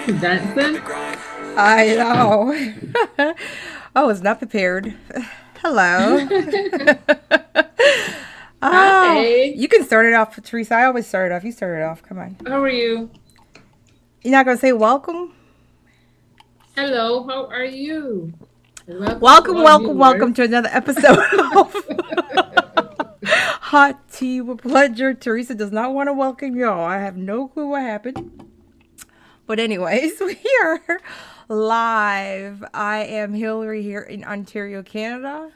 Dancing? I know. I was not prepared. Hello. Oh, Hi, you can start it off, Teresa. I always start it off. You start it off. Come on. how are you? You're not gonna say welcome? Hello, how are you? Welcome to Welcome, our welcome, viewers. welcome to another episode of Hot Tea with Pleasure. Teresa does not want to welcome y'all. I have no clue what happened. But anyways, we are live. I am Hillary here in Ontario, Canada.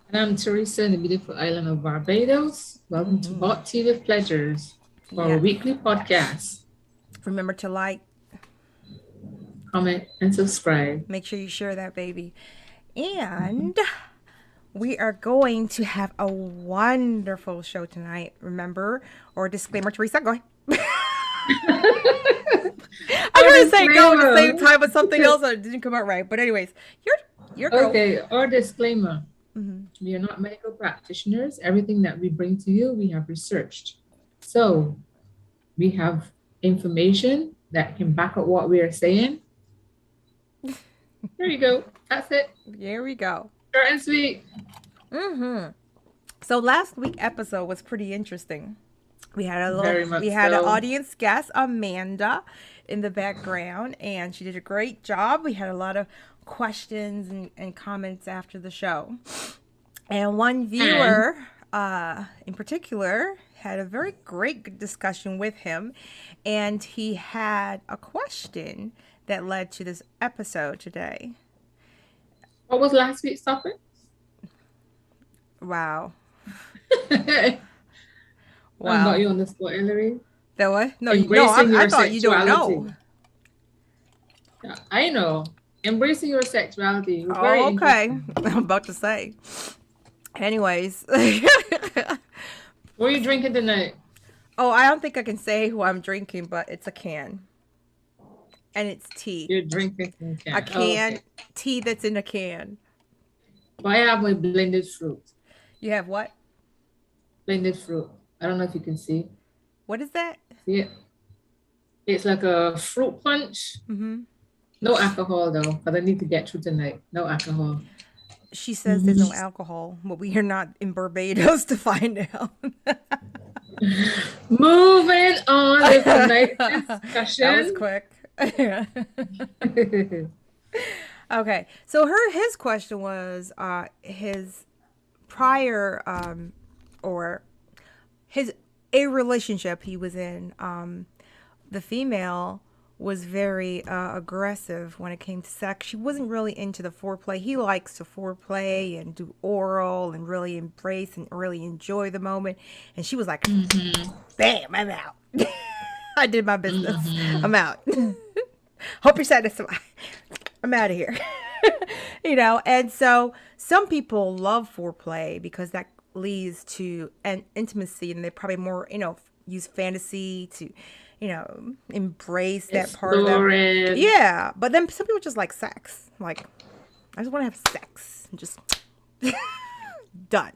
And I'm Teresa in the beautiful island of Barbados. Welcome to Hot Tea with Pleasures for our Yes. weekly podcast. Remember to like, Comment and subscribe. make sure you share that baby. And we are going to have a wonderful show tonight. Remember, or disclaimer, Teresa, go ahead. I'm Or going to say go at the same disclaimer. time, but something else that didn't come out right. But anyways, you're go. Okay, or disclaimer. We are not medical practitioners. Everything that we bring to you, we have researched. So we have information that can back up what we are saying. There you go. That's it. There we go. Short and sweet. So last week episode was pretty interesting. We had Very much we had an so. audience guest, Amanda, in the background, and she did a great job. We had a lot of questions and comments after the show. And one viewer in particular had a very great discussion with him, and he had a question that led to this episode today. What was last week's topic? Wow. I Wow. got you on the spot, Hillary. That what? No, Embracing I your thought you don't know. sexuality. Yeah, I know. Embracing your sexuality. You're very Oh, okay. interesting. I'm about to say. Anyways. What are you drinking tonight? Oh, I don't think I can say who I'm drinking, but it's a can. And it's tea. You're drinking some can. A can, tea that's in a can. Well, I have my blended fruit. You have what? Blended fruit. I don't know if you can see. What is that? See it? It's like a fruit punch. Mm-hmm. No alcohol though, because I need to get through tonight. No alcohol. She says there's no alcohol, but we are not in Barbados to find out. Moving on with tonight's That was discussion. quick. Okay, so his question was his prior or his a relationship he was in. The female was very aggressive when it came to sex. She wasn't really into the foreplay. He likes to foreplay and do oral and really embrace and really enjoy the moment. And she was like, "Bam, I'm out. I did my business. I'm out. Hope you're satisfied. I'm out of here." And so some people love foreplay because that leads to an intimacy, and they probably more, use fantasy to, embrace that part of them. Exploring. Yeah, but then some people just like sex. Like, I just want to have sex and just done.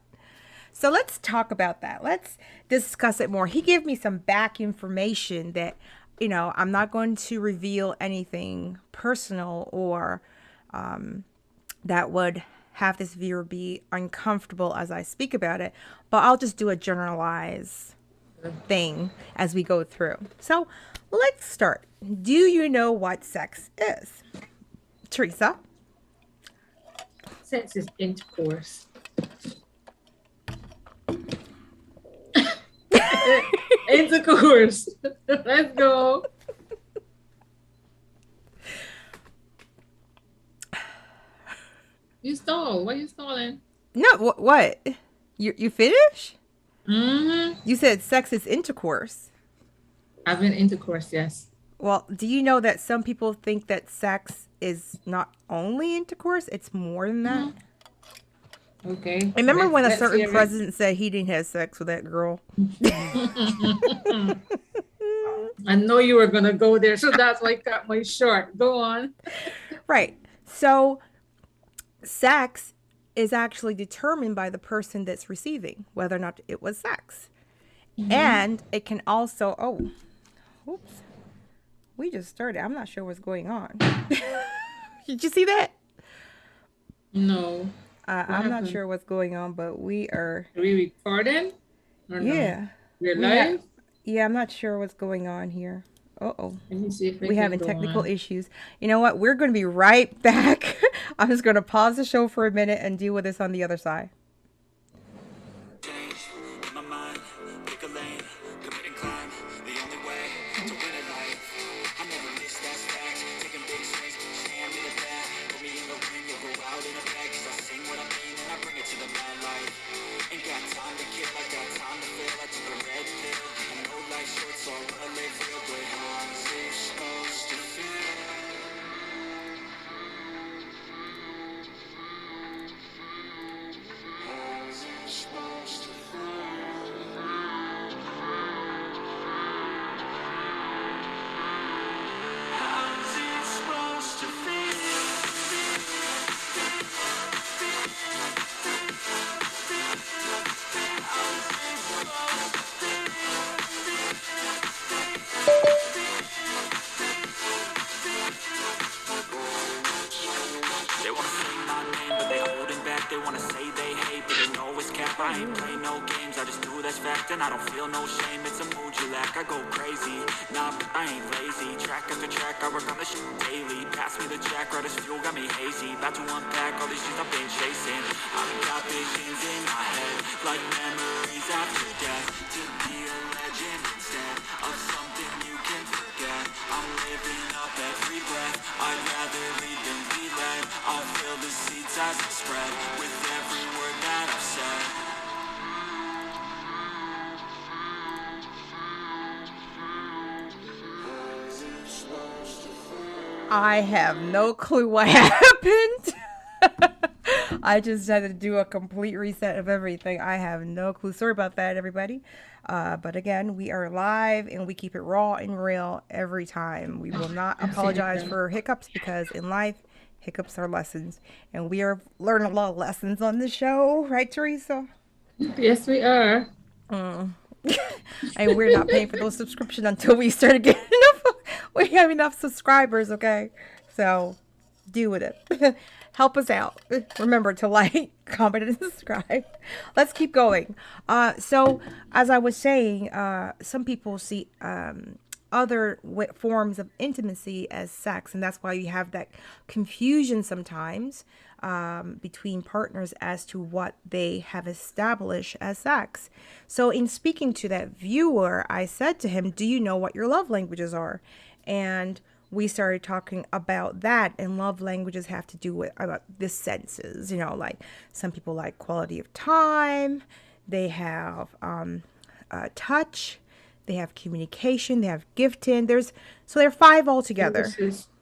So let's talk about that. Let's discuss it more. He gave me some back information that, I'm not going to reveal anything personal or that would have this viewer be uncomfortable as I speak about it, but I'll just do a generalized thing as we go through. So let's start. Do you know what sex is? Teresa? Sex is intercourse. Intercourse. Let's go. You stole. Why are you stalling? No, what? You finish? Mm-hmm. You said sex is intercourse. Having intercourse, yes. Well, do you know that some people think that sex is not only intercourse, it's more than that? Okay. Remember when a Let's certain hear it. president said he didn't have sex with that girl? I know you were gonna go there, so that's why I cut my short. Go on. Right. So sex is actually determined by the person that's receiving, whether or not it was sex. And it can also, oops. We just started. I'm not sure what's going on. Did you see that? No. What I'm not happened? sure what's going on, but we are. Are we recording or no? Yeah, We're we have. live? Yeah, I'm not sure what's going on here. Oh. Let me see if I We can having go technical on. issues. You know what? We're going to be right back. I'm just going to pause the show for a minute and deal with this on the other side. They wanna say they hate, but they know it's cap. I ain't play no games, I just do that's fact. And I don't feel no shame, it's a mood you lack. I go crazy, nah, I ain't lazy. Track after track, I work on this shit daily. Pass me the jack, right as fuel, got me hazy. About to unpack all these shit I've been chasing. I've got visions in my head, like memories after death. To be a legend instead of something you can forget. I'm living up every breath, I'd rather lead than be led. I'll feel the seeds as they spread, with every word that I've said. I have no clue what happened. I just had to do a complete reset of everything. I have no clue. Sorry about that, everybody. But again, we are live and we keep it raw and real every time. We will not apologize for hiccups because in life, hiccups are lessons. And we are learning a lot of lessons on the show. Right, Teresa? Yes, we are. And we're not paying for those subscriptions until we start getting enough. We have enough subscribers, okay? So, do with it. Help us out. Remember to like, comment, and subscribe. Let's keep going. So, as I was saying, some people see other forms of intimacy as sex, and that's why you have that confusion sometimes between partners as to what they have established as sex. So in speaking to that viewer, I said to him, do you know what your love languages are? And we started talking about that, and love languages have to do with about the senses, you know, like some people like quality of time, they have touch, they have communication, they have gifting. There are 5 altogether.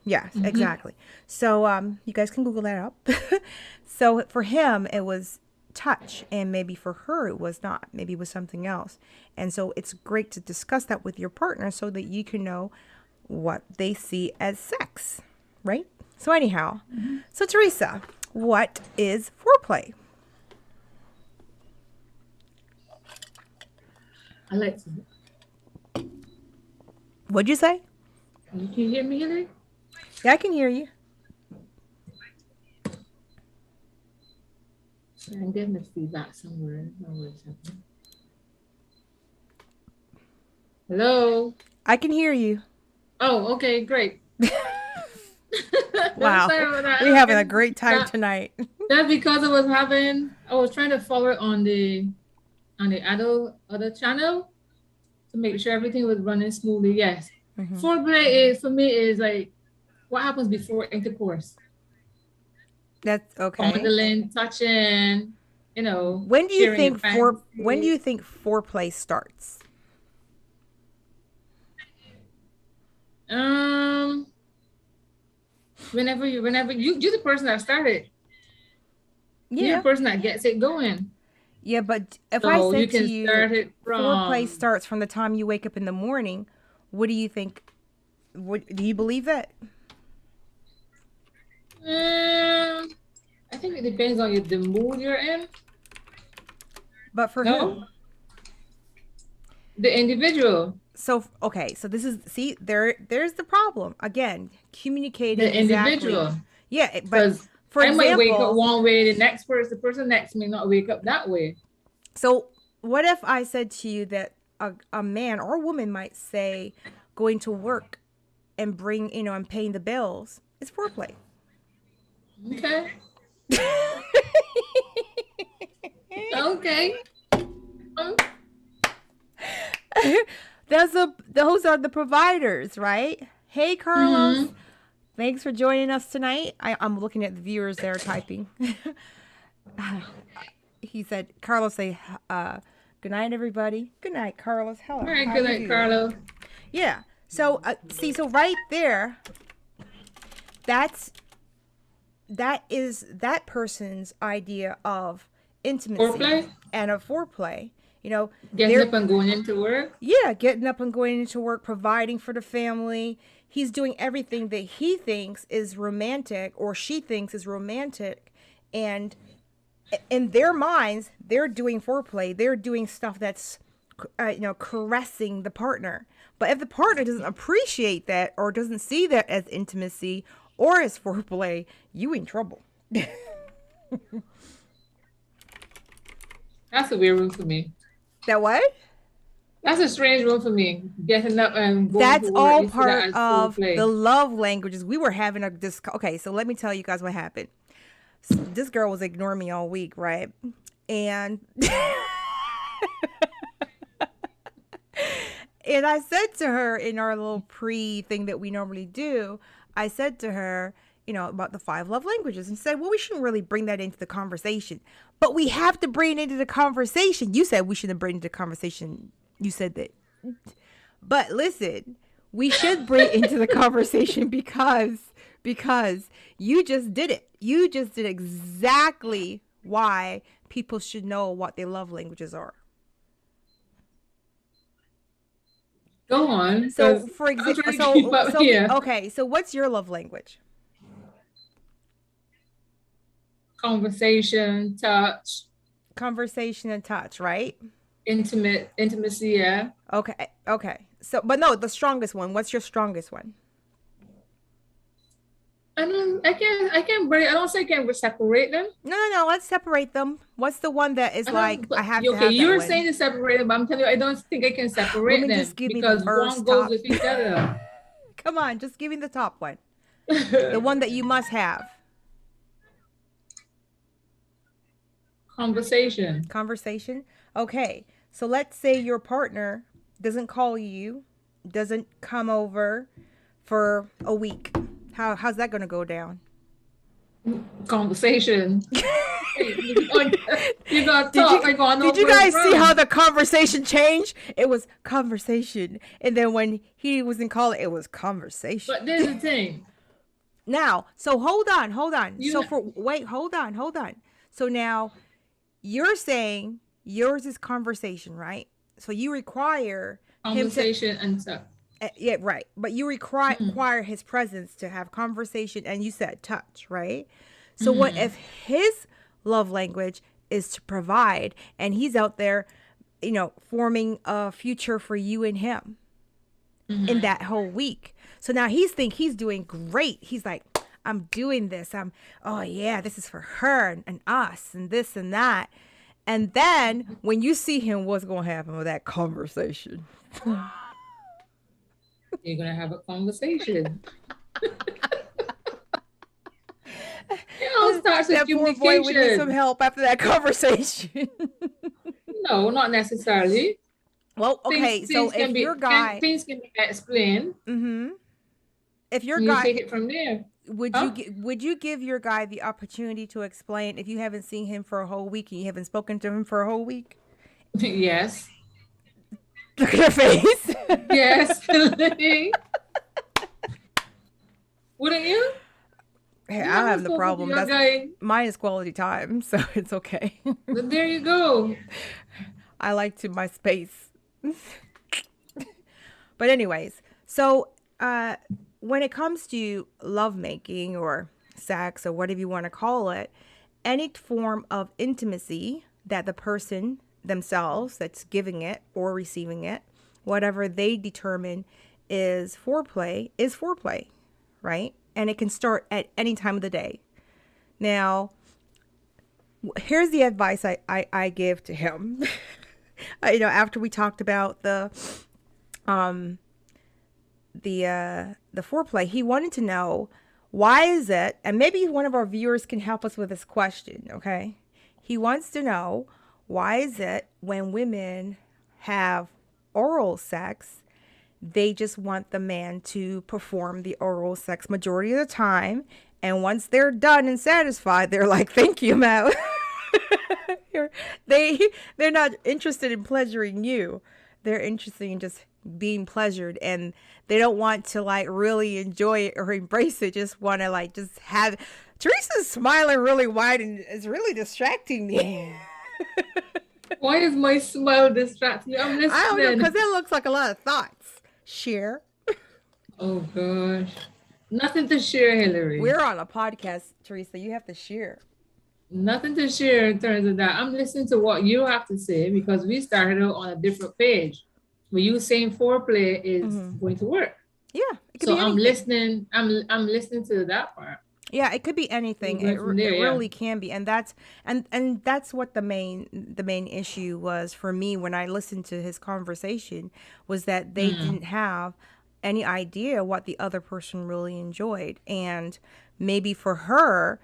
Yes, exactly. So you guys can Google that up. So for him, it was touch, and maybe for her, it was not. Maybe it was something else. And so it's great to discuss that with your partner so that you can know what they see as sex, right? So anyhow, so Teresa, what is foreplay? I like to. What'd you say? Can you hear me, Hillary? Yeah, I can hear you. I'm getting the feedback somewhere. Hello? I can hear you. Oh, okay, great. Wow. We're having a great time tonight. That's because I was trying to follow it on the other channel to make sure everything was running smoothly. Yes. Foreplay for me is like what happens before intercourse. That's okay. Fondling, touching, you know. When do you think foreplay starts? Whenever you're the person that started. Yeah. You're the person that gets it going. Yeah, but if I said to you, foreplay starts from the time you wake up in the morning, what do you think? Do you believe that? I think it depends on the mood you're in. But for who? The individual. So okay, so this is there's the problem again. Communicating The individual. exactly. Yeah, but Because for I might wake up example, one way, the person next to me not wake up that way. so what if I said to you that a man or a woman might say going to work and and paying the bills is foreplay. Okay. Okay. Those are the providers, right? Hey, Carlos. Thanks for joining us tonight. I'm looking at the viewers there typing. He said, Carlos, say, good night, everybody. Good night, Carlos. Hello. All right, good night, Carlos. Yeah. So, so right there, that is that person's idea of intimacy Foreplay? and of foreplay. Getting up and going into work? Yeah, getting up and going into work, providing for the family. He's doing everything that he thinks is romantic or she thinks is romantic. And in their minds, they're doing foreplay. They're doing stuff that's, caressing the partner. But if the partner doesn't appreciate that or doesn't see that as intimacy or as foreplay, you in trouble. That's a weird one for me. That what? That's a strange one for me. Getting up and going That's to work. all part of the love languages. We were having okay, so let me tell you guys what happened. So this girl was ignoring me all week, right? And and I said to her in our little pre-thing that we normally do, I said to her, about the 5 love languages and said, well, we shouldn't really bring that into the conversation. But we have to bring it into the conversation. You said we shouldn't bring it into the conversation. You said that. But listen, we should bring it into the conversation because you just did it. You just did exactly why people should know what their love languages are. Go on. So, for example, okay, so what's your love language? Conversation, touch. Conversation and touch, right? Intimacy, yeah. Okay. So, but no, the strongest one. What's your strongest one? I don't say I can separate them. No. Let's separate them. What's the one that is I have to have that you're one. saying to separate them, but I'm telling you, I don't think I can separate them because one goes with each other. Come on, just give me the top one. The one that you must have. Conversation. Okay. So let's say your partner doesn't call you, doesn't come over for a week. How's that going to go down? Conversation. You gotta talk like on. Did you guys see how the conversation changed? It was conversation, and then when he wasn't calling, it was conversation. But there's the thing. Now, so hold on. hold on. So now, you're saying yours is conversation, right? So you require conversation and stuff. Yeah, right. But you require his presence to have conversation, and you said touch, right? So what if his love language is to provide, and he's out there, forming a future for you and him in that whole week? So now he's doing great. He's like, I'm doing this. This is for her and us and this and that. And then when you see him, what's going to happen with that conversation? You're going to have a conversation. Starts with communication. Boy, we need some help after that conversation. No, not necessarily. Well, okay, things things can be explained. If your guy, take it from there. Would you give your guy the opportunity to explain if you haven't seen him for a whole week and you haven't spoken to him for a whole week? Yes. Look at your face. Yes. Wouldn't you? Hey, I have the problem. Mine is quality time, so it's okay. But there you go. I like my space. But anyways, so when it comes to lovemaking or sex or whatever you want to call it, any form of intimacy that the person themselves that's giving it or receiving it whatever they determine is foreplay, right? And it can start at any time of the day. Now, here's the advice I give to him. After we talked about the foreplay, he wanted to know, why is it, and maybe one of our viewers can help us with this question, okay? He wants to know, why is it when women have oral sex, they just want the man to perform the oral sex majority of the time, and once they're done and satisfied, they're like, thank you, I'm out. They're not interested in pleasuring you. They're interested in just being pleasured, and they don't want to like really enjoy it or embrace it. Just want to like just have. Teresa's smiling really wide and it's really distracting me. Why is my smile distracting you? I'm listening. I don't know, because it looks like a lot of thoughts. Share. Oh gosh, nothing to share, Hillary. We're on a podcast, Teresa. You have to share. Nothing to share in terms of that. I'm listening to what you have to say because we started out on a different page. Where you saying foreplay is going to work. Yeah. So I'm listening. I'm listening to that part. Yeah, it could be anything. It really can be, and that's what the main issue was for me when I listened to his conversation, was that they didn't have any idea what the other person really enjoyed, and maybe for her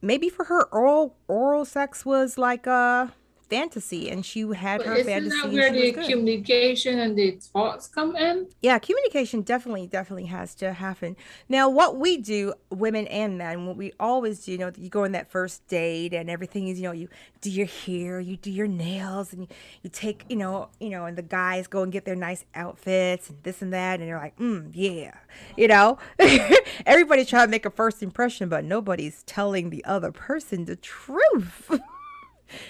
oral sex was like a fantasy, and she had her fantasy. Isn't that where the communication and the thoughts come in? Yeah, communication definitely has to happen. Now, what we do, women and men, what we always do, you go on that first date and everything is, you do your hair, you do your nails, and you take, and the guys go and get their nice outfits and this and that, and you're like, yeah, everybody's trying to make a first impression, but nobody's telling the other person the truth.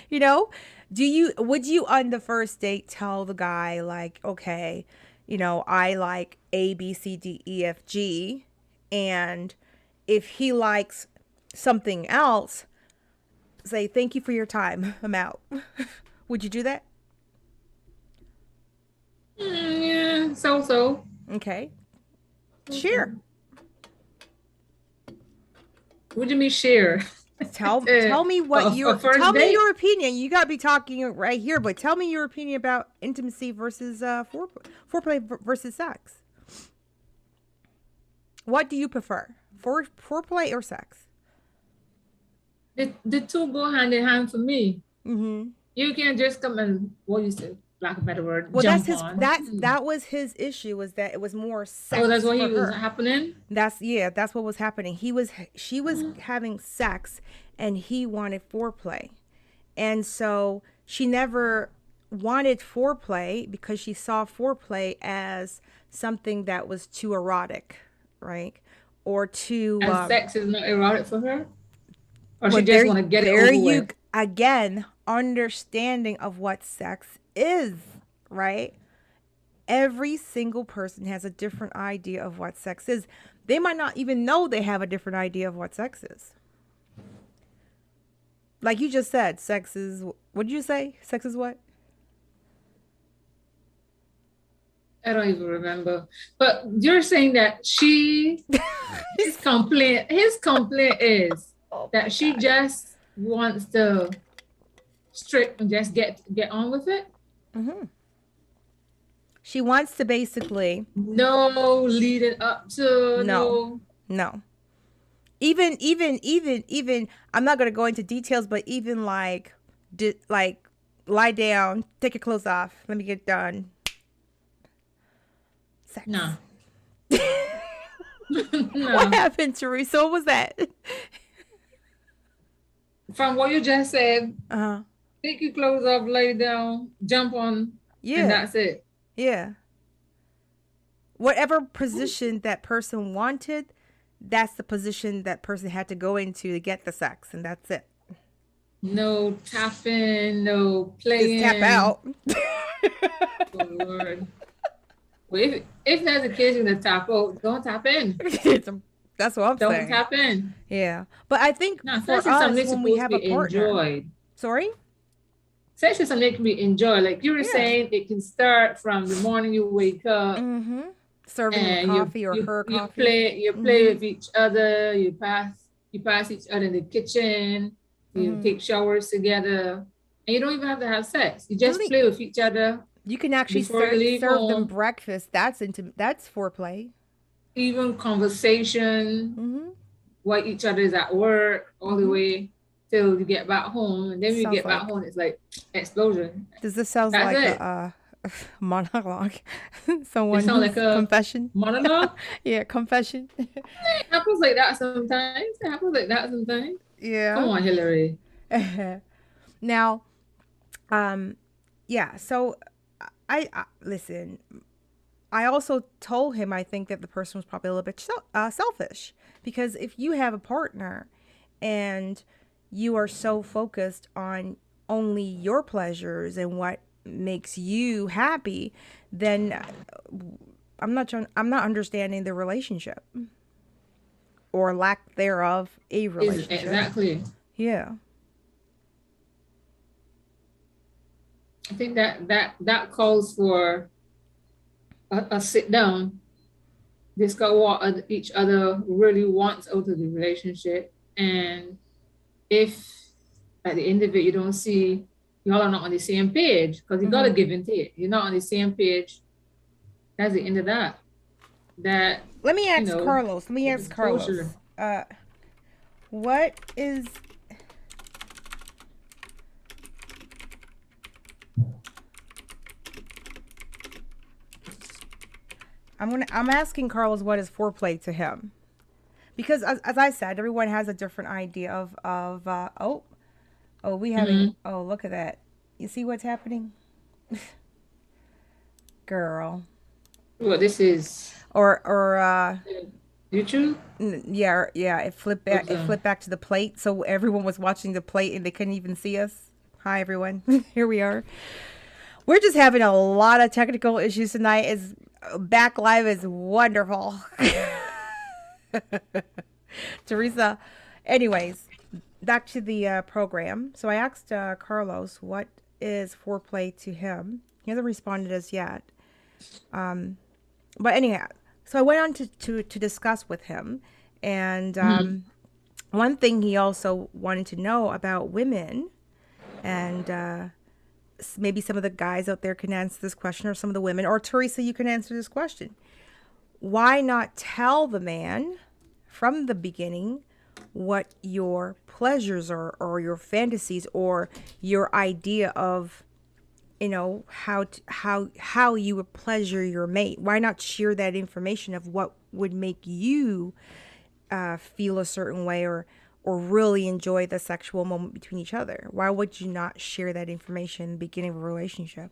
Would you on the first date tell the guy like, okay, I like A, B, C, D, E, F, G, and if he likes something else, say, thank you for your time, I'm out. Would you do that? Yeah, so. Okay. Share. What do you mean share? Tell me what your opinion. You gotta be talking right here, but tell me your opinion about intimacy versus foreplay versus sex. What do you prefer, foreplay or sex? The two go hand in hand for me. Mm-hmm. You can't just come and what you say, lack of a better word. Well, that was his issue, was that it was more sex. Oh, that's what was happening. That's what was happening. She was having sex, and he wanted foreplay, and so she never wanted foreplay because she saw foreplay as something that was too erotic, right? Or too. And sex is not erotic for her, or she just want to get it over with. Again, understanding of what sex is, right? Every single person has a different idea of what sex is. They might not even know they have a different idea of what sex is. Like you just said, sex is, what did you say? Sex is what? I don't even remember. But you're saying that his complaint is that she just wants to strip and just get on with it. Mm-hmm. She wants to basically no leading up to no. Even I'm not gonna go into details, but even like lie down, take your clothes off, let me get done. Sex. No. What happened, Teresa? What was that? From what you just said, take your clothes off, lay down, jump on, and that's it. Yeah. Whatever position that person wanted, that's the position that person had to go into to get the sex, and that's it. No tapping, no playing. Just tap out. Oh, Lord. Well, if there's a case in the tap out, don't tap in. That's what I'm saying. Don't tap in. Yeah, but I think for us, when we have a partner. Sorry? sex is something that can be enjoyed. Like you were Yeah. saying, it can start from the morning you wake up. Serving him And coffee or her you coffee. play with each other. You pass each other in the kitchen. You take showers together, and you don't even have to have sex. You just Really, play with each other you can actually before you leave serve them home. breakfast. That's foreplay. Even conversation while each other is at work, all the way till you get back home, and then when you Sounds get back like. home, it's like explosion. Does this sound That's like it. a monologue? It Someone sounds who's like a confession. monologue. Yeah, confession. It happens like that sometimes. It happens like that sometimes. Come Yeah. on, Hillary. Now, yeah. So, I listen. I also told him I think that the person was probably a little bit selfish, because if you have a partner and you are so focused on only your pleasures and what makes you happy, then I'm not understanding the relationship or lack thereof a relationship. Exactly. Yeah. I think that calls for a sit down, discuss what each other really wants out of the relationship, and if at the end of it you don't see y'all are not on the same page, because you gotta give and take. You're not on the same page. That's the end of that. That Let me ask Carlos. Let me ask disclosure. Carlos. What is I'm asking Carlos what is foreplay to him, because as I said, everyone has a different idea of we having oh, look at that. You see what's happening? Girl. Well, this is Or YouTube. yeah, it flipped back to the plate, so everyone was watching the plate and they couldn't even see us. Hi everyone. Here we are. We're just having a lot of technical issues tonight. Is back live is wonderful. Teresa. Anyways, back to the program. So I asked Carlos what is foreplay to him. He hasn't responded as yet. But anyhow, so I went on to discuss with him. And one thing he also wanted to know about women, and maybe some of the guys out there can answer this question, or some of the women, or Teresa, you can answer this question. Why not tell the man from the beginning what your pleasures are, or your fantasies, or your idea of, you know, how you would pleasure your mate? Why not share that information of what would make you feel a certain way, or really enjoy the sexual moment between each other? Why would you not share that information in the beginning of a relationship?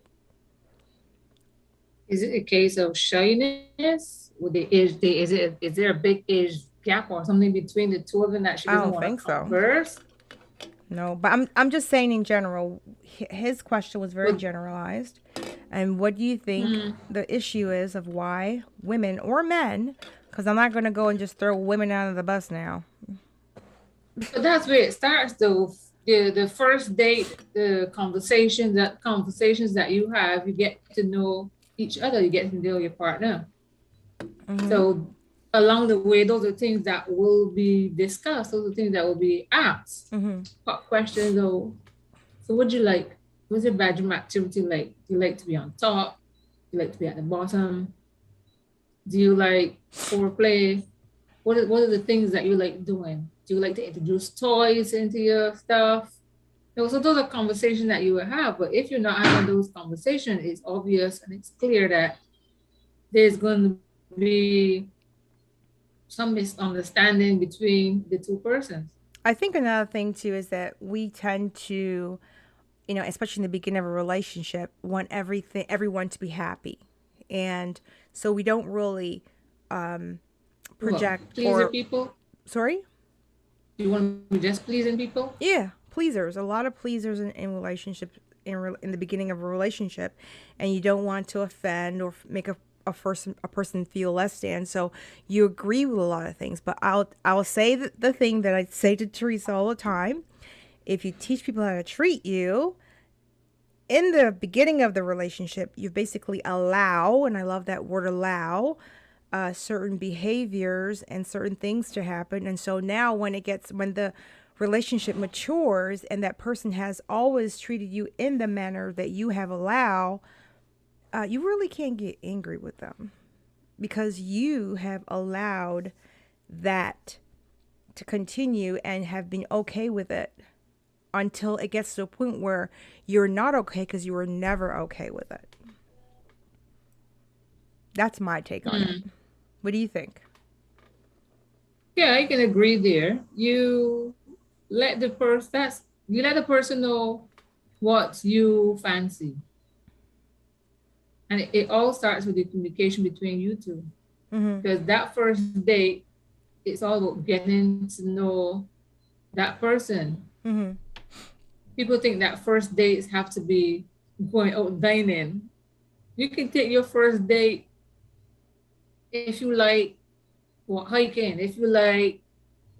Is it a case of shyness? With the age, is there a big age gap or something between the two of them that she doesn't want to converse? No, but I'm just saying in general. His question was very generalized. And what do you think the issue is of why women or men? Because I'm not going to go and just throw women out of the bus now. But that's where it starts, though. The first date, the conversations that you have, you get to know each other. You get to know your partner. So along the way, those are things that will be discussed. Those are things that will be asked. What questions, though? So what do you like? What's your bedroom activity like? Do you like to be on top? Do you like to be at the bottom? Do you like foreplay? What are the things that you like doing? Do you like to introduce toys into your stuff? So those are conversations that you will have. But if you're not having those conversations, it's obvious and it's clear that there's going to be some misunderstanding between the two persons. I think another thing too is that we tend to, you know, especially in the beginning of a relationship, want everyone to be happy, and so we don't really project pleasing people. Sorry, you want to be just pleasing people? Yeah, pleasers. A lot of pleasers in relationships in the beginning of a relationship, and you don't want to offend or make a person feel less than. So you agree with a lot of things. But I'll say the thing that I say to Teresa all the time: if you teach people how to treat you, in the beginning of the relationship, you basically allow, and I love that word allow, certain behaviors and certain things to happen. And so now when the relationship matures and that person has always treated you in the manner that you have allowed, you really can't get angry with them because you have allowed that to continue and have been okay with it until it gets to a point where you're not okay because you were never okay with it. That's my take on it. What do you think? Yeah, I can agree there. You let the person know what you fancy. And it all starts with the communication between you two. Because that first date, it's all about getting to know that person. People think that first dates have to be going out dining. You can take your first date if you like hiking, if you like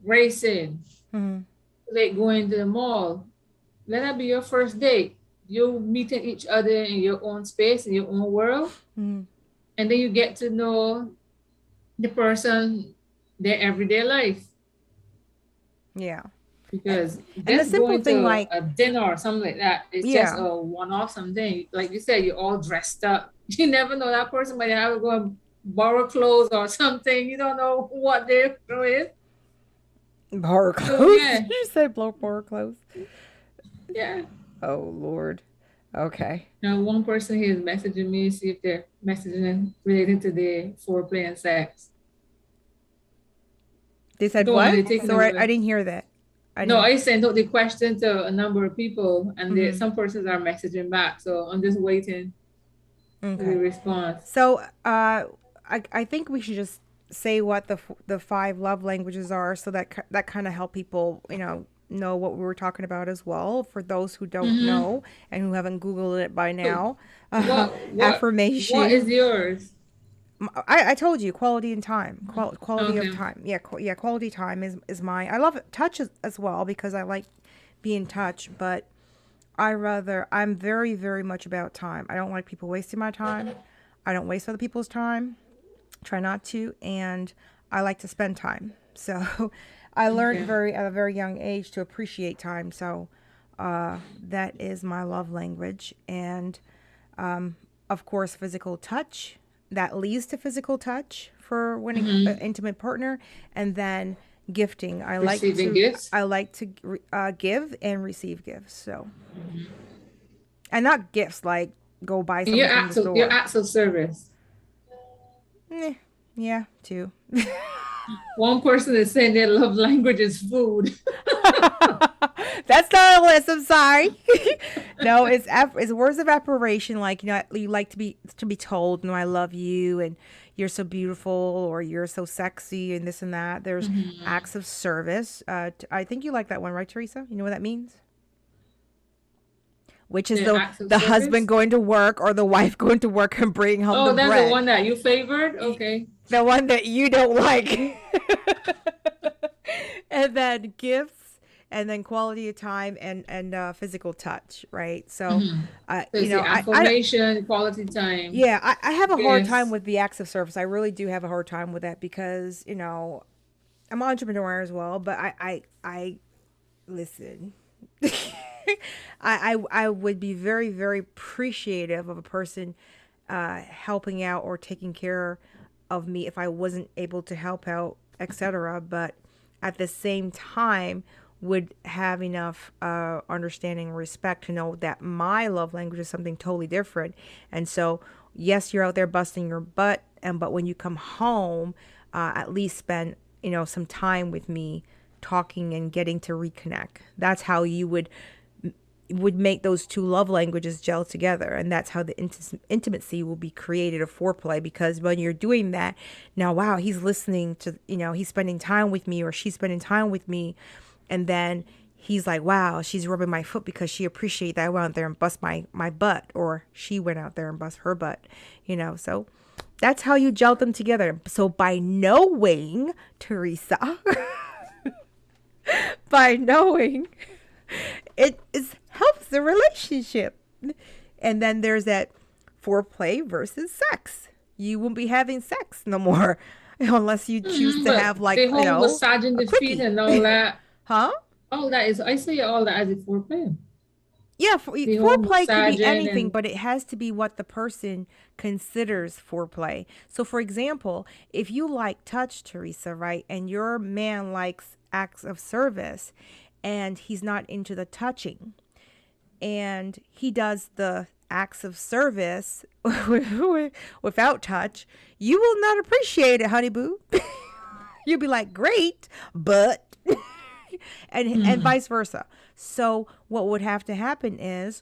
racing, like going to the mall. Let that be your first date. You're meeting each other in your own space, in your own world. And then you get to know the person, their everyday life. Yeah. Because and the simple going thing to like a dinner or something like that, it's just a one-off something. Like you said, you're all dressed up. You never know, that person might have to go and borrow clothes or something. You don't know what they're doing. Borrow clothes? Yeah. Did you say borrow clothes? Yeah. Oh, Lord. Okay. Now, one person here is messaging me, see if they're messaging relating to the foreplay and sex. They said what? Sorry, I didn't hear that. I sent out the question to a number of people, and some persons are messaging back. So I'm just waiting for the response. So I think we should just say what the 5 love languages are, so that kind of help people, know what we were talking about as well, for those who don't know and who haven't Googled it by now. Affirmation. What is yours? I told you, quality and time. Quality of time. Yeah, quality time is mine. I love touch as well because I like being in touch, but I'm very, very much about time. I don't like people wasting my time. I don't waste other people's time. Try not to. And I like to spend time. So I learned at a very young age to appreciate time. So that is my love language. And of course, physical touch. That leads to physical touch for winning an intimate partner. And then gifting. I like to give and receive gifts. So, and not gifts like go buy something from the store. Your acts of service. Yeah, too. One person is saying their love language is food. That's not a list. I'm sorry. No, it's words of affirmation. Like, you like to be told, I love you, and you're so beautiful, or you're so sexy, and this and that. There's acts of service. I think you like that one, right, Teresa? You know what that means? Which is the husband going to work or the wife going to work and bringing home the bread. Oh, that's the one that you favored? Okay. The one that you don't like. And then gifts, and then quality of time, and physical touch, right? So, affirmation, quality time. Yeah, I have a hard time with the acts of service. I really do have a hard time with that because, I'm an entrepreneur as well, but I listen. I would be very, very appreciative of a person helping out or taking care of me if I wasn't able to help out, etc. But at the same time, would have enough understanding and respect to know that my love language is something totally different. And so, yes, you're out there busting your butt, but when you come home, at least spend some time with me, talking and getting to reconnect. That's how you would make those 2 love languages gel together, and that's how the intimacy will be created of foreplay. Because when you're doing that, now, wow, he's listening to, he's spending time with me, or she's spending time with me, and then he's like, wow, she's rubbing my foot because she appreciated that I went out there and bust my butt, or she went out there and bust her butt, so that's how you gel them together. So by knowing, Teresa, by knowing, it helps the relationship. And then there's that foreplay versus sex. You won't be having sex no more unless you choose to But have like, the whole massaging a the feet quickie. and all that, Huh? all that is, I say all that as a foreplay. Yeah, The whole foreplay could be massaging anything, and but it has to be what the person considers foreplay. So, for example, if you like touch, Teresa, right, and your man likes acts of service and he's not into the touching, and he does the acts of service without touch, you will not appreciate it, honey boo. You'll be like, great, but and vice versa. So what would have to happen is,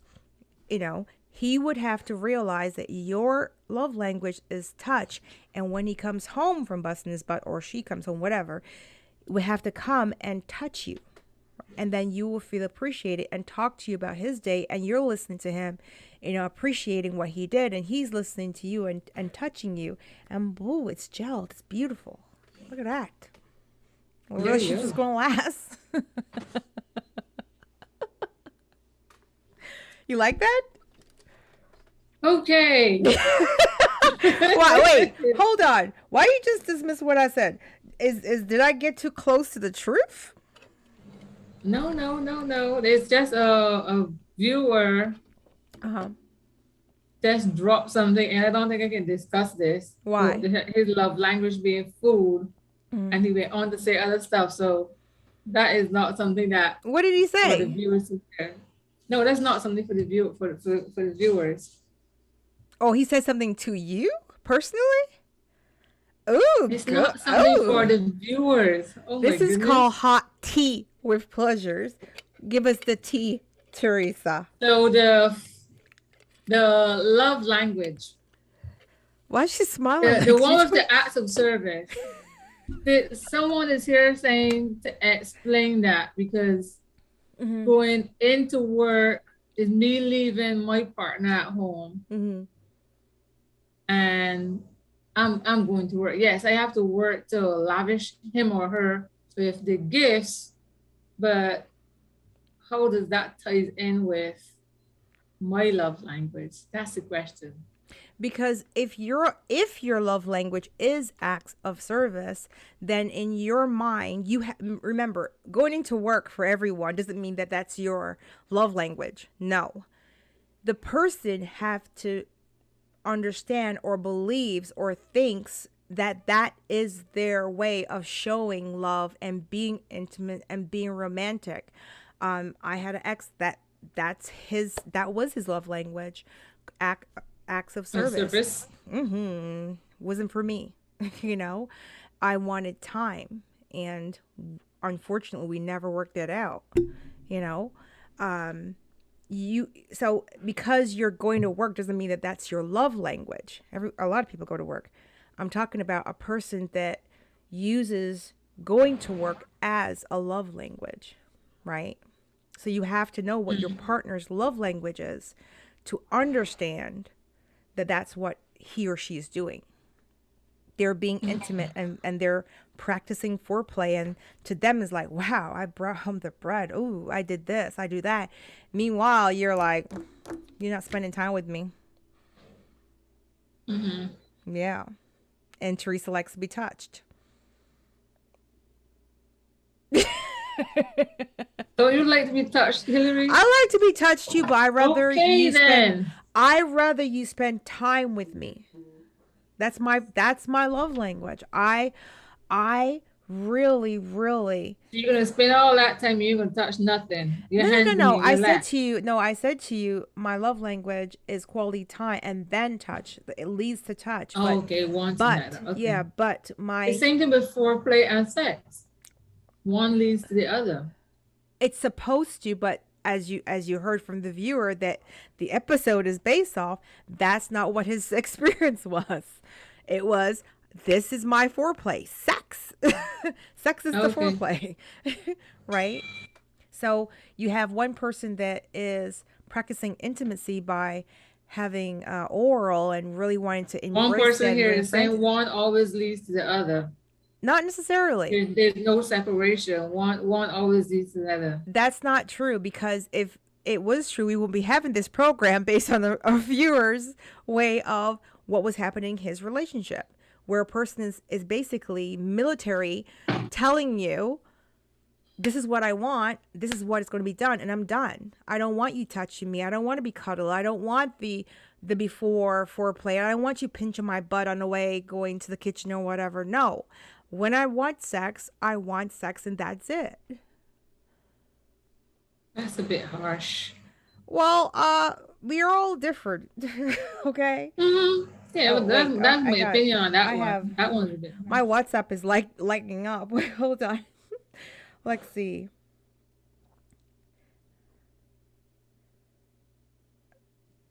he would have to realize that your love language is touch, and when he comes home from busting his butt, or she comes home, whatever, would have to come and touch you. And then you will feel appreciated and talk to you about his day, and you're listening to him, appreciating what he did, and he's listening to you and touching you. And ooh, it's gelled. It's beautiful. Look at that. Well, there you relationship's go. gonna last. You like that? Okay. Wait, hold on. Why you just dismiss what I said? Did I get too close to the truth? No. It's just a viewer just dropped something, and I don't think I can discuss this. Why? His love language being food, and he went on to say other stuff. So that is not something that What did he for the say? viewers to hear. No, that's not something for the for the viewers. Oh, he said something to you personally? Ooh, It's not something for the viewers. Oh This my is goodness. called hot tea with pleasures. Give us the tea, Teresa. So the love language, Why is she smiling? the one with the acts of service. Someone is here saying to explain that, because going into work is me leaving my partner at home, and I'm going to work. Yes, I have to work to lavish him or her with the gifts, but how does that ties in with my love language? That's the question. Because if your love language is acts of service, then in your mind remember, going into work for everyone doesn't mean that that's your love language. No, the person have to understand or believes or thinks that that is their way of showing love and being intimate and being romantic. I had an ex that was his love language, acts of service. Wasn't for me. I wanted time, and unfortunately we never worked it out. So because you're going to work doesn't mean that that's your love language. A lot of people go to work. I'm talking about a person that uses going to work as a love language, right? So you have to know what your partner's love language is to understand that that's what he or she is doing. They're being intimate and they're practicing foreplay, and to them is like, wow, I brought home the bread. Oh, I did this, I do that. Meanwhile, you're like, you're not spending time with me. Yeah. And Teresa likes to be touched. So you like to be touched, Hillary? I like to be touched too, but I rather you spend time with me. That's my love language. I really You're gonna spend all that time, you're gonna touch nothing. No. I said to you, my love language is quality time and then touch. It leads to touch. Oh, okay, one to another. Okay. Yeah, but the same thing with foreplay and sex. One leads to the other. It's supposed to, but as you heard from the viewer that the episode is based off, that's not what his experience was. It was, this is my foreplay. Sex. Sex is the foreplay. Right? So you have one person that is practicing intimacy by having oral and really wanting to embrace. One person here is saying one always leads to the other. Not necessarily. There's no separation. One always leads to the other. That's not true, because if it was true, we wouldn't be having this program based on our viewers' way of what was happening in his relationship, where a person is basically military telling you, this is what I want, this is what is going to be done, and I'm done. I don't want you touching me. I don't want to be cuddled. I don't want the before foreplay. I don't want you pinching my butt on the way going to the kitchen or whatever. No. When I want sex, and that's it. That's a bit harsh. Well, we are all different. Okay? Mm-hmm. Yeah, that's my opinion on that one. That one's a bit harsh. My WhatsApp is lighting up. Wait, hold on. Let's see.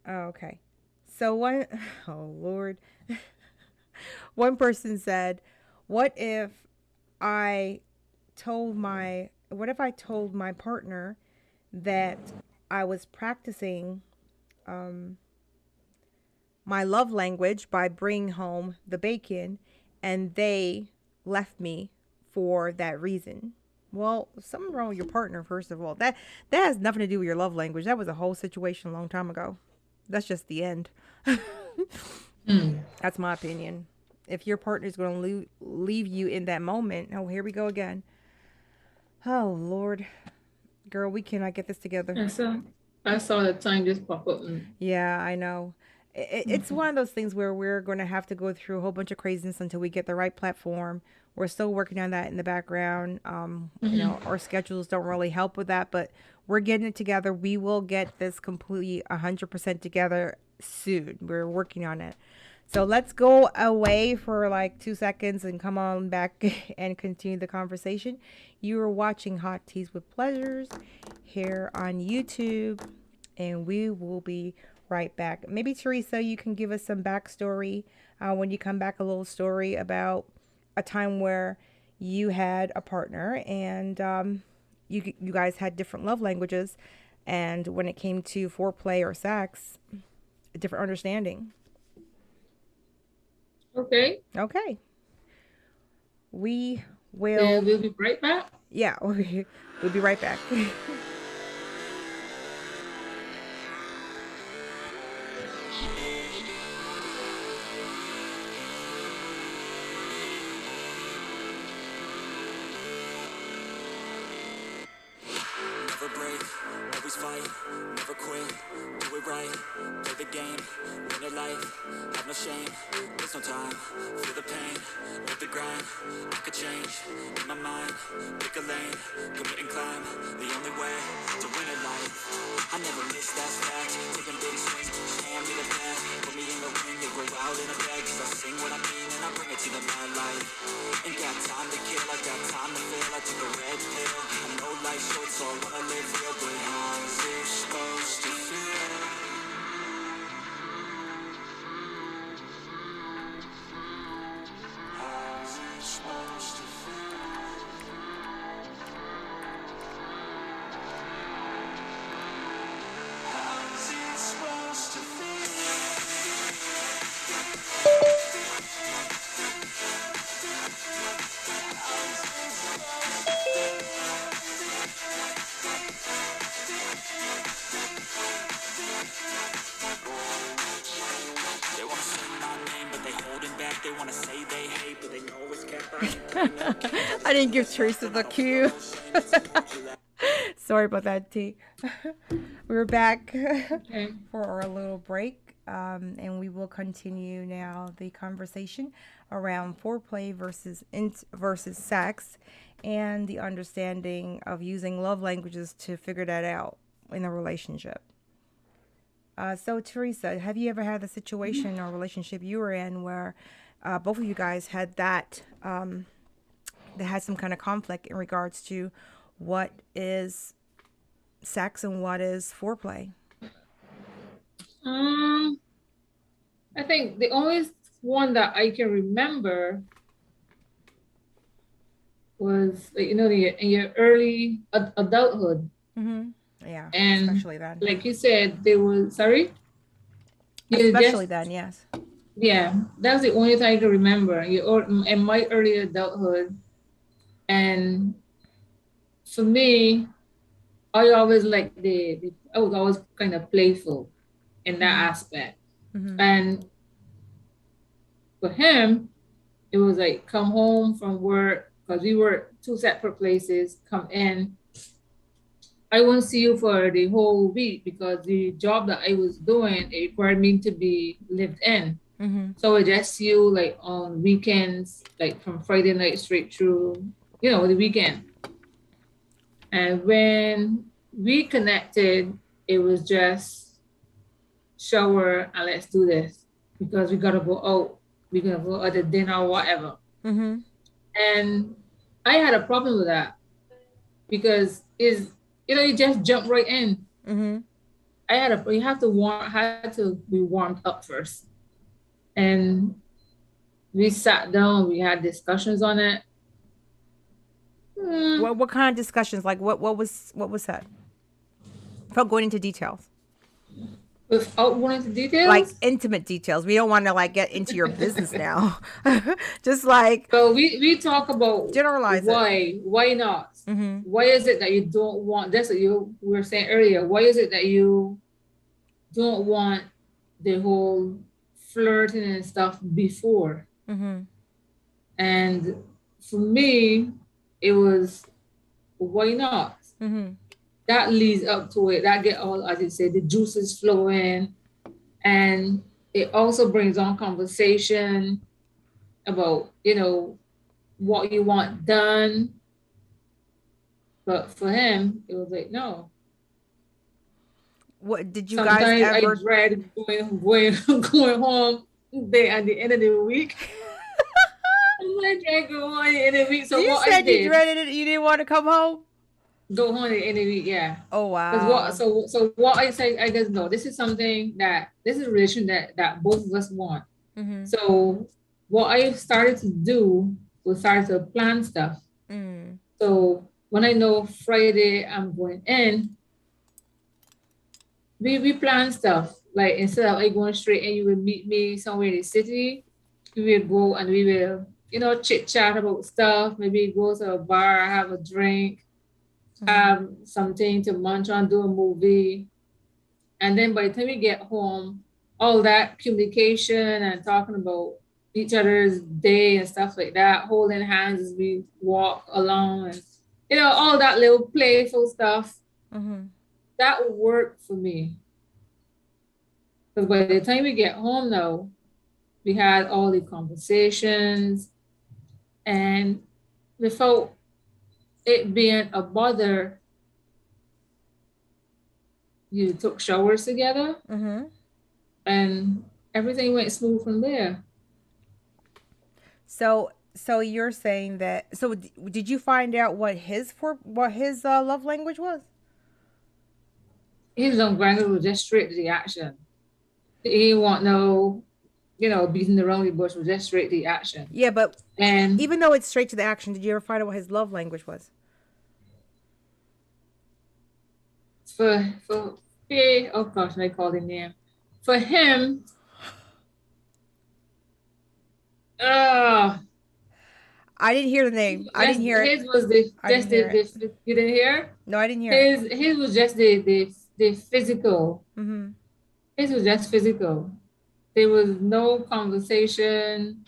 Oh, okay. So oh Lord. One person said, what if I told my partner that I was practicing my love language by bringing home the bacon, and they left me for that reason? Well, something wrong with your partner, first of all. That has nothing to do with your love language. That was a whole situation a long time ago. That's just the end. That's my opinion. If your partner's going to leave you in that moment, oh, here we go again. Oh, Lord. Girl, we cannot get this together. I saw the time just pop up. Yeah, I know. It's one of those things where we're going to have to go through a whole bunch of craziness until we get the right platform. We're still working on that in the background. You know, our schedules don't really help with that, but we're getting it together. We will get this completely 100% together soon. We're working on it. So let's go away for like 2 seconds and come on back and continue the conversation. You are watching Hot Teas with Pleasures here on YouTube, and we will be right back. Maybe Teresa, you can give us some backstory when you come back, a little story about a time where you had a partner and you guys had different love languages, and when it came to foreplay or sex, a different understanding. Okay. We will. We'll be right back. Yeah, we'll be right back. Never break, always fight, never quit, do it right, play the game, win it life, have no shame, there's no time, feel the pain, live the grind, I could change, in my mind, pick a lane, commit and climb, the only way to win it life, I never miss that fact, taking big swings, just hand me the bat, put me in the ring, and go out in a bag, cause I sing what I mean, and I bring it to the mad light, ain't got time to kill, I got time to feel, I took a red pill, I know life's short, so I wanna live real, but how's it supposed to feel? How's it supposed to feel? How's it supposed to feel? They wanna say my name, but they holding back. They wanna say they hate, but they know it's capped. I didn't give Teresa the cue. Sorry about that, T. We're back for our little break, and we will continue now the conversation around foreplay versus sex, and the understanding of using love languages to figure that out in a relationship. So Teresa, have you ever had a situation or relationship you were in where both of you guys had that had some kind of conflict in regards to what is sex and what is foreplay? I think the only one that I can remember was, in your early adulthood. Mm-hmm. Yeah, and especially then. Like you said, they were sorry. Especially then, yes. Yeah, that's the only thing I can remember. In my early adulthood, and for me, I always like I was always kind of playful in that aspect. And for him, it was like come home from work because we were two separate places, come in. I won't see you for the whole week because the job that I was doing, it required me to be lived in. So I just see you like on weekends, like from Friday night straight through, the weekend. And when we connected, it was just shower and let's do this because we gotta go out. We're gonna go out to dinner or whatever. And I had a problem with that because you just jump right in. You have to had to be warmed up first. And we sat down, we had discussions on it. What kind of discussions? Like what was said? Without going into details. Without going into details? Like intimate details. We don't want to like get into your business now. Just like so we talk about generalize why not? Why is it that you don't want that's what you were saying earlier? Why is it that you don't want the whole flirting and stuff before? And for me, it was why not? That leads up to it. That get all, as you say, the juices flowing, and it also brings on conversation about what you want done. But for him, it was like no. What did you Sometimes guys ever? I dread going home at the end of the week. I dread going home at the end of the week. So you what said I did, you dreaded it. You didn't want to come home. Go home at the end of the week, yeah. Oh wow. So what I say, I guess no. This is something this is a relation that both of us want. So what I started to do was start to plan stuff. So when I know Friday I'm going in, we plan stuff. Like instead of like going straight in, you will meet me somewhere in the city. We will go and we will, chit chat about stuff. Maybe go to a bar, have a drink, have something to munch on, do a movie. And then by the time we get home, all that communication and talking about each other's day and stuff like that, holding hands as we walk along and, all that little playful stuff, that would work for me. Because by the time we get home now, we had all the conversations and without it being a bother, you took showers together and everything went smooth from there. So you're saying that, so did you find out what his love language was? His love language was just straight to the action. He didn't want no, beating around the bush, was just straight to the action. Yeah, but even though it's straight to the action, did you ever find out what his love language was? Oh gosh, I called him name. For him, I didn't hear the name. I didn't hear it. His was you didn't hear? No, I didn't hear it. His was just the physical. His was just physical. There was no conversation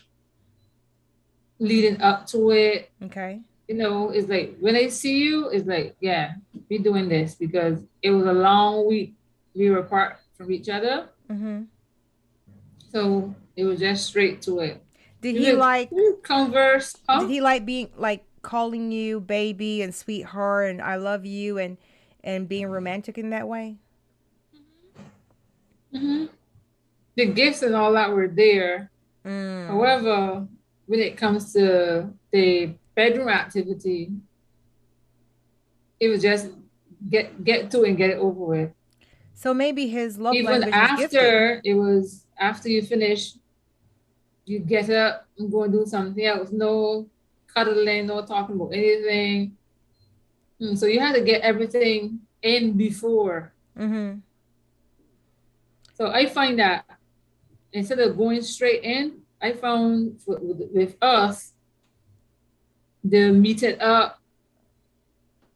leading up to it. Okay. It's like when I see you, it's like, yeah, we're doing this because it was a long week. We were apart from each other. So it was just straight to it. Did he like converse? Huh? Did he like being like calling you baby and sweetheart and I love you and being romantic in that way? The gifts and all that were there. However, when it comes to the bedroom activity, it was just get to it and get it over with. So maybe his love even language after it was after you finish, you get up and go and do something else. No cuddling, no talking about anything. So you had to get everything in before. So I find that instead of going straight in, I found with us, they meet it up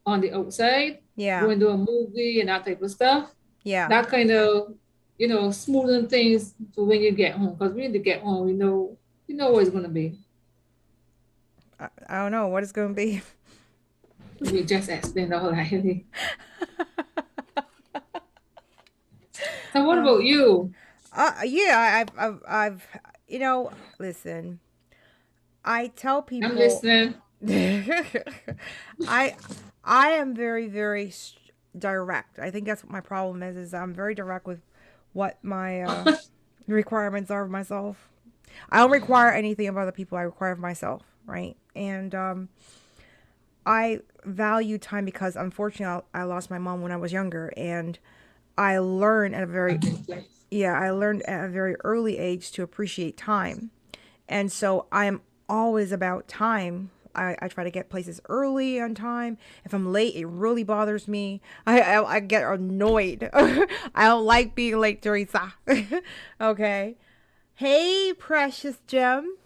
on the outside, Yeah. going to a movie and that type of stuff. Yeah. That kind of, smoothing things for when you get home. Because when you get home, you know what it's going to be. I don't know what it's going to be. We just explained all that. So what about you? Yeah, I've, listen, I tell I'm people, listening. I, I am very, very direct. I think that's what my problem is I'm very direct with what my requirements are of myself. I don't require anything of other people. I require of myself, right? And I value time because unfortunately I lost my mom when I was younger, and I learned at a very I learned at a very early age to appreciate time. And so I'm always about time. I try to get places early on time. If I'm late, it really bothers me. I get annoyed. I don't like being late, Teresa. Okay. Hey, precious gem.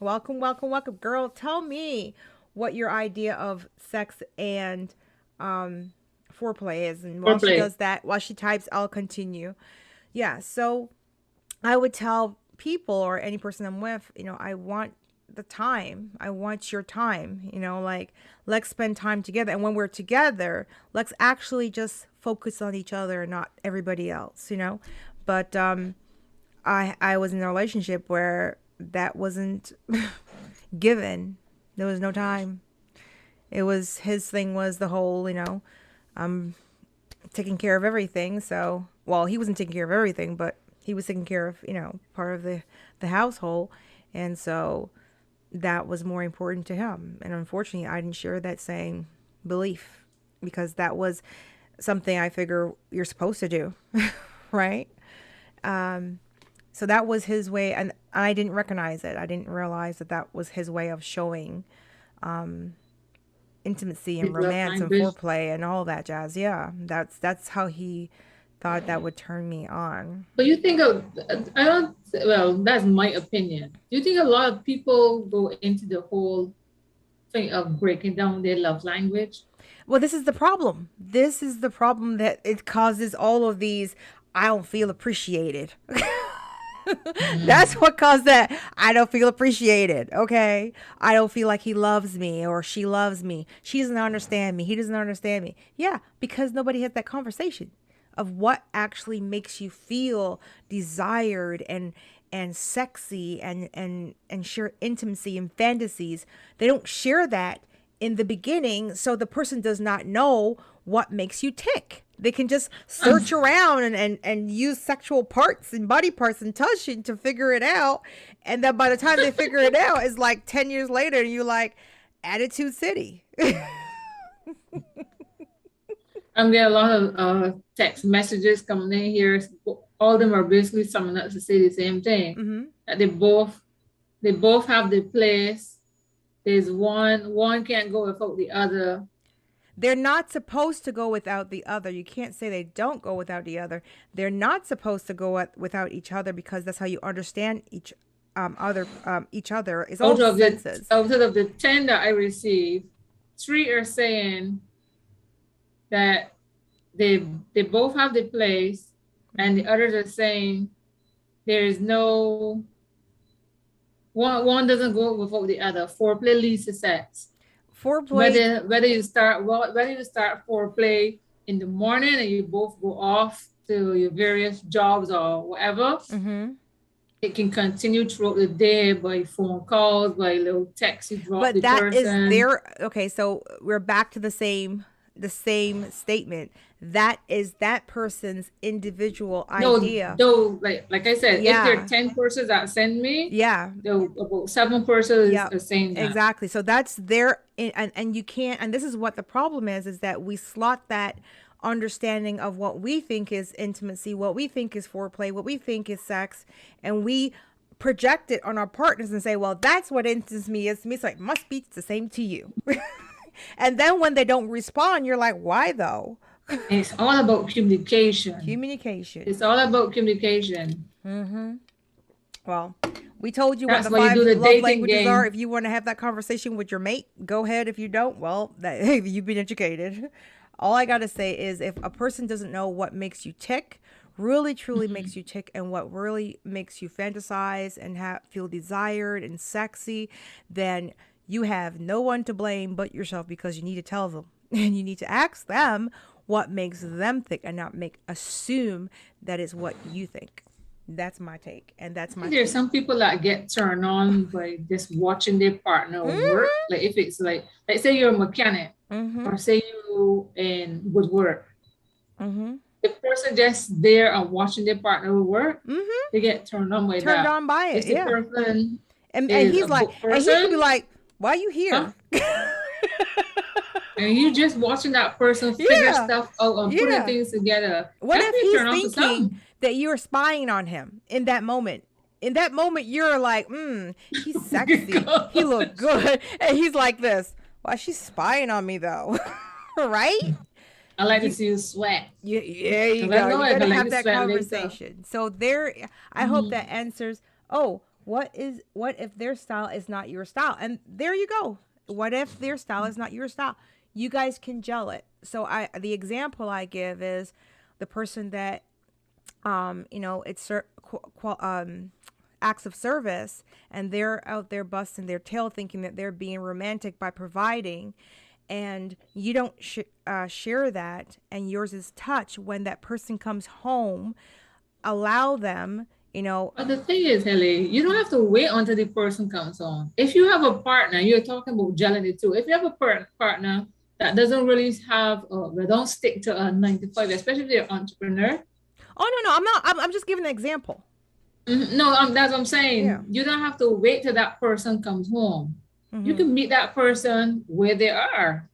Welcome, welcome, welcome. Girl, tell me what your idea of sex and foreplay is. And while she Foreplay. does that, while she types, I'll continue. Yeah, so I would tell people or any person I'm with, I want the time. I want your time, like let's spend time together. And when we're together, let's actually just focus on each other and not everybody else, But I was in a relationship where that wasn't given. There was no time. It was his thing was the whole, I'm taking care of everything. So, well, he wasn't taking care of everything, but he was taking care of, part of the household. And so that was more important to him. And unfortunately, I didn't share that same belief because that was something I figure you're supposed to do. Right. So that was his way. And I didn't recognize it. I didn't realize that was his way of showing, intimacy and romance and foreplay and all that jazz. Yeah. That's how he thought that would turn me on. But you think that's my opinion. Do you think a lot of people go into the whole thing of breaking down their love language? Well, this is the problem. This is the problem that it causes all of these, I don't feel appreciated. That's what caused that. I don't feel appreciated. Okay. I don't feel like he loves me or she loves me. She doesn't understand me. He doesn't understand me. Yeah. Because nobody has that conversation of what actually makes you feel desired and sexy and share intimacy and fantasies. They don't share that in the beginning. So the person does not know what makes you tick. They can just search around and use sexual parts and body parts and touching to figure it out. And then by the time they figure it out, it's like 10 years later and you're like, Attitude City. I'm getting a lot of text messages coming in here. All of them are basically summing up to say the same thing. Mm-hmm. That they both have their place. There's one can't go without the other. They're not supposed to go without the other. You can't say they don't go without the other. They're not supposed to go without each other because that's how you understand each other. It's all senses. Out of the 10 that I received, 3 are saying that they both have the place, and the others are saying there is no one doesn't go without the other. Foreplay leads to sex. Foreplay. Whether you start foreplay in the morning and you both go off to your various jobs or whatever, mm-hmm. It can continue throughout the day by phone calls, by little texts you drop but the that person. Is their okay. So we're back to the same statement. That is that person's individual idea. No, like I said, if there are 10 persons that send me, about 7 persons are saying that. Exactly. So that's their and you can't. And this is what the problem is that we slot that understanding of what we think is intimacy, what we think is foreplay, what we think is sex, and we project it on our partners and say, well, that's what intimacy is to me. So it must be the same to you. And then when they don't respond, you're like, why though? It's all about communication. Communication. It's all about communication. Mm-hmm. Well, we told you That's what the why you 5 do the love dating languages are. game. If you want to have that conversation with your mate, go ahead. If you don't, well, hey, you've been educated. All I got to say is if a person doesn't know what makes you tick, really truly makes you tick, and what really makes you fantasize and feel desired and sexy, then you have no one to blame but yourself, because you need to tell them and you need to ask them what makes them think and not assume that is what you think. That's my take, and that's my There's take. some people that get turned on by just watching their partner work. Like if it's like say you're a mechanic, or say you in woodwork. The person just there and watching their partner work, they get turned on by Turned that. on by it, If the yeah. person And is he's a like, book and he could be person, like, "Why are you here?" and you just watching that person figure Yeah. stuff out and putting Yeah. things together. What That if may he's turn on for thinking some. that you're spying on him in that moment? In that moment, you're like, he's sexy. He look good. And he's like this. Why is she spying on me though? Right? I like to see you sweat. Yeah, you 'Cause I go. know You I gotta can like have to that sweat later. conversation. So there, I hope that answers. Oh, what if their style is not your style? And there you go. What if their style is not your style? You guys can gel it. So the example I give is the person that, it's acts of service, and they're out there busting their tail thinking that they're being romantic by providing, and you don't share that, and yours is touch. When that person comes home, allow them, But the thing is, Helly, you don't have to wait until the person comes on. If you have a partner, you're talking about gelling it too. If you have a partner that doesn't really have, they don't stick to a 9 to 5, especially if they're an entrepreneur. Oh no, I'm not. I'm just giving an example. No, that's what I'm saying. Yeah. You don't have to wait till that person comes home. You can meet that person where they are.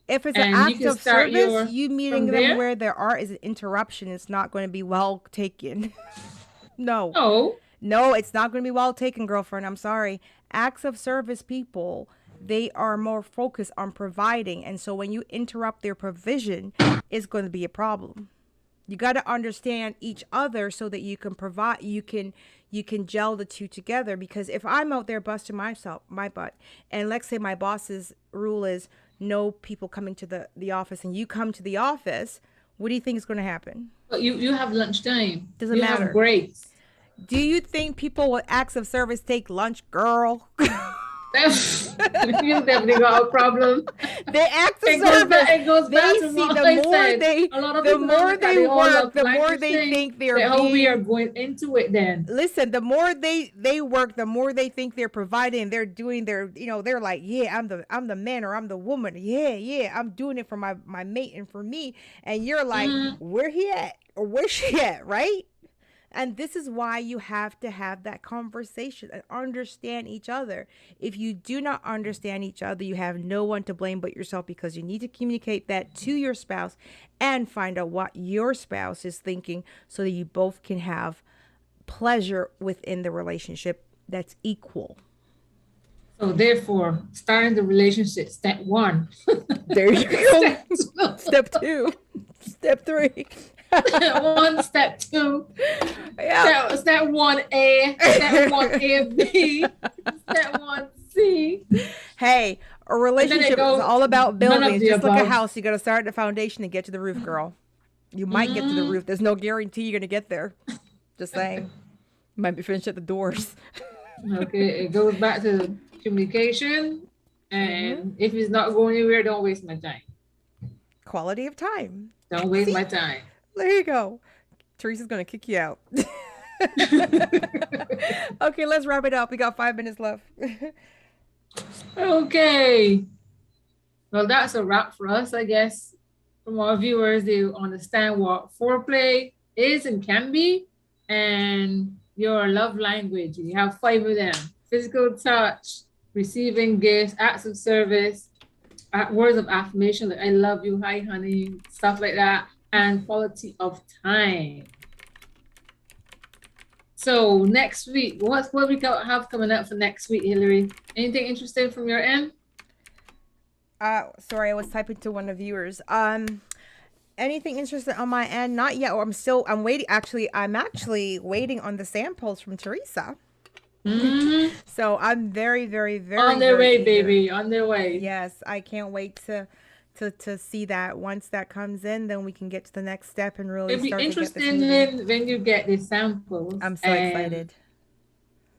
If it's an act of service, you meeting them there? where there are is an interruption. It's not going to be well taken. No, it's not going to be well taken, girlfriend. I'm sorry. Acts of service people, they are more focused on providing, and so when you interrupt their provision, it's going to be a problem. You got to understand each other so that you can provide. You can gel the two together. Because if I'm out there busting my butt, and let's say my boss's rule is no people coming to the office, and you come to the office, what do you think is going to happen? but you have lunchtime. Doesn't matter. You have breaks. Do you think people with acts of service take lunch, girl? You definitely got a problem. They act of service. It goes back They to see what the I more said. they, A lot of the people more don't they all work, love the like more to they say think they're that, oh, we being. are going into it then. Listen, the more they work, the more they think they're providing. They're doing their, they're like, yeah, I'm the man, or I'm the woman. Yeah, I'm doing it for my mate and for me. And you're like, where he at, or where's she at, right? And this is why you have to have that conversation and understand each other. If you do not understand each other, you have no one to blame but yourself, because you need to communicate that to your spouse and find out what your spouse is thinking, so that you both can have pleasure within the relationship that's equal. So therefore, starting the relationship, step 1. There you go. Step 2. Step 3. Step 2. Yeah. Step 1A. Step 1AB. Step 1C. Hey, a relationship is all about building. Just like a house. You got to start at the foundation and get to the roof, girl. You might get to the roof. There's no guarantee you're going to get there. Just saying. You might be finished at the doors. Okay, it goes back to communication. And if it's not going anywhere, don't waste my time. Quality of time. Don't waste my time. There you go. Teresa's going to kick you out. Okay, let's wrap it up. We got 5 minutes left. Okay. Well, that's a wrap for us, I guess. From our viewers, they understand what foreplay is and can be, and your love language. You have 5 of them: physical touch, receiving gifts, acts of service, words of affirmation, like I love you, hi honey, stuff like that, and quality of time. So next week, what we have coming up for next week, Hillary? Anything interesting from your end? Sorry, I was typing to one of the viewers. anything interesting on my end? Not yet. I'm waiting. I'm actually waiting on the samples from Teresa. Mm-hmm. So I'm very, very, very On their very way, eager. baby. On their way. Yes, I can't wait to see that. Once that comes in, then we can get to the next step and really It'd be start to get this interesting moving. when you get the samples. I'm so excited.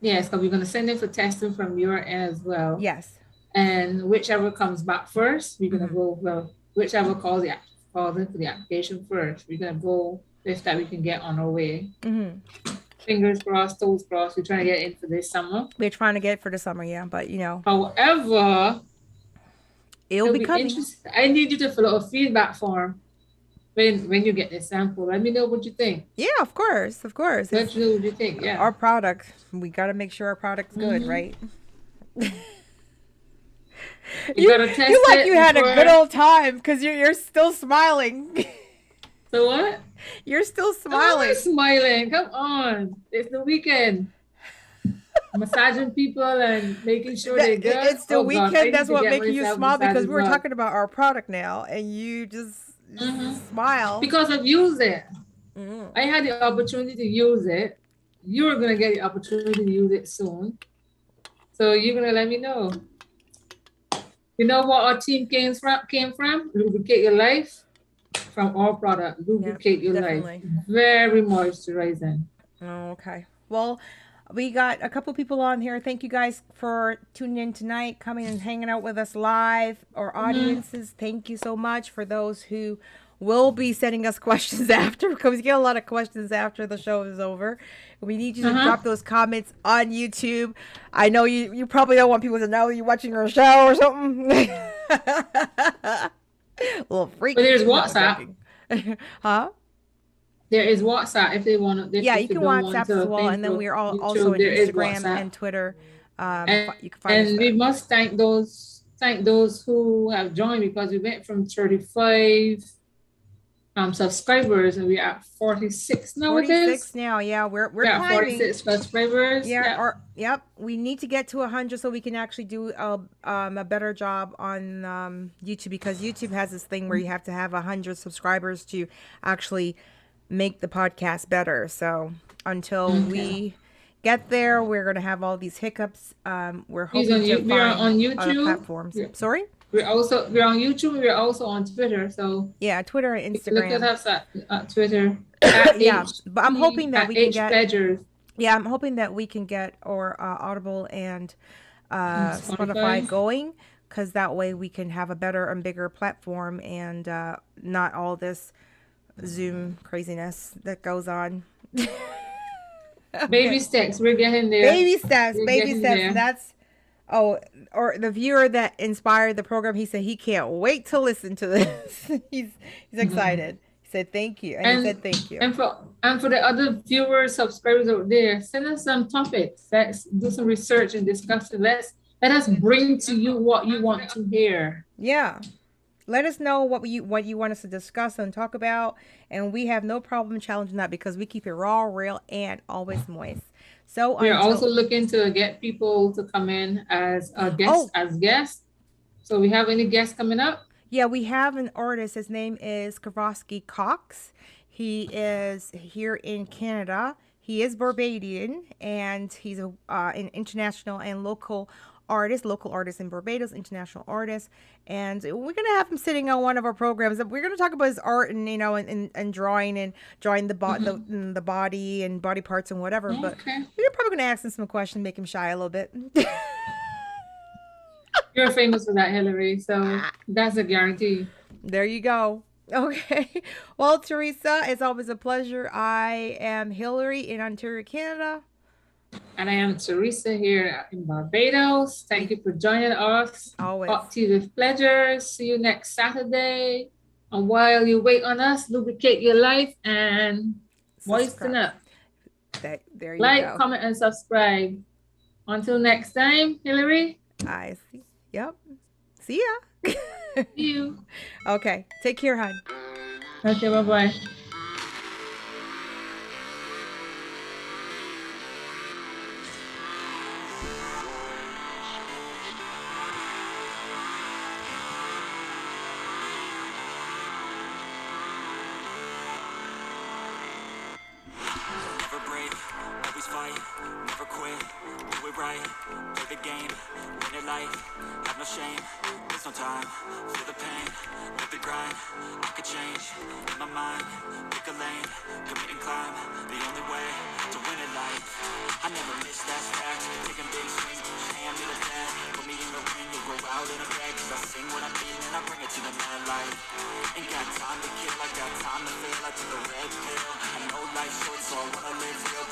Yes, because we're going to send it for testing from your end as well. Yes. And whichever comes back first, we're going to go, well, whichever calls in for the application first, we're going to go with that we can get on our way. Fingers crossed, toes crossed. We're trying to get in for this summer. We're trying to get it for the summer, yeah. But, However, it'll be coming. Interesting. I need you to fill out a feedback form when you get the sample. Let me know what you think. Yeah, of course. Let me know what you think. Yeah. Our product, we got to make sure our product's good, right? You gotta test you like you had a good old time because you're still smiling. So what? You're still smiling. I'm smiling. Come on. It's the weekend. Massaging people and making sure they're good. It's the weekend. That's what making you smile because we were talking about our product now and you just smile. Because I've used it. I had the opportunity to use it. You're going to get the opportunity to use it soon. So you're going to let me know. You know what our team came from? Lubricate your life from our product. Lubricate your life. Very moisturizing. Oh, okay. Well, we got a couple people on here. Thank you guys for tuning in tonight, coming and hanging out with us live. Our audiences, thank you so much. For those who will be sending us questions after, because we get a lot of questions after the show is over. We need you to drop those comments on YouTube. I know you probably don't want people to know you're watching our show or something. A little freaky. But there's WhatsApp. Huh? There is WhatsApp if they want to. Yeah, you can WhatsApp as well, and then we're all also on Instagram and Twitter. You can find us. And we must thank those who have joined, because we went from 35 subscribers and we're at 46 now. 46 now, yeah. We're climbing. 46 subscribers. Yep. We need to get to 100 so we can actually do a better job on YouTube, because YouTube has this thing where you have to have 100 subscribers to actually make the podcast better. So until we get there, we're going to have all these hiccups. We're hoping we're on YouTube other platforms. Sorry? We're on YouTube. We're also on Twitter. So yeah, Twitter and Instagram. Look at us at Twitter. But I'm hoping that we can get. Pleazures. Yeah, I'm hoping that we can get our Audible and Spotify going, because that way we can have a better and bigger platform and not all this Zoom craziness that goes on. Baby steps. We're getting there. Baby steps. There. That's. Oh, or the viewer that inspired the program, he said he can't wait to listen to this. He's excited. He said thank you. And he said thank you. And for the other viewers, subscribers out there, send us some topics. Let's do some research and discussion. Let us bring to you what you want to hear. Yeah. Let us know what you want us to discuss and talk about. And we have no problem challenging that, because we keep it raw, real, and always moist. So we're also looking to get people to come in as guests. So we have any guests coming up? Yeah, we have an artist. His name is Kowalski Cox. He is here in Canada. He is Barbadian, and he's an international and local artist in Barbados, international artist. And we're going to have him sitting on one of our programs. We're going to talk about his art and, and drawing the body and body parts and whatever. Okay. But we're probably going to ask him some questions, make him shy a little bit. You're famous for that, Hillary. So that's a guarantee. There you go. Okay. Well, Teresa, it's always a pleasure. I am Hillary in Ontario, Canada. And I am Teresa here in Barbados. Thank you for joining us. Always. H.O.T with Pleazures. See you next Saturday. And while you wait on us, lubricate your life and moisten up. There you go. Comment, and subscribe. Until next time, Hillary. I see. Yep. See ya. See you. Okay. Take care, hon. Okay, bye-bye. it, do it right, play the game, win it life, have no shame, there's no time, feel the pain, live the grind, I could change, in my mind, pick a lane, commit and climb, the only way to win it life, I never miss that fact, taking big swings, hand me the bat, put me in the ring, you'll grow out in a bag, cause I sing what I mean and I bring it to the mad light, ain't got time to kill, I got time to feel, I took the red pill, I know life's short so I wanna live real,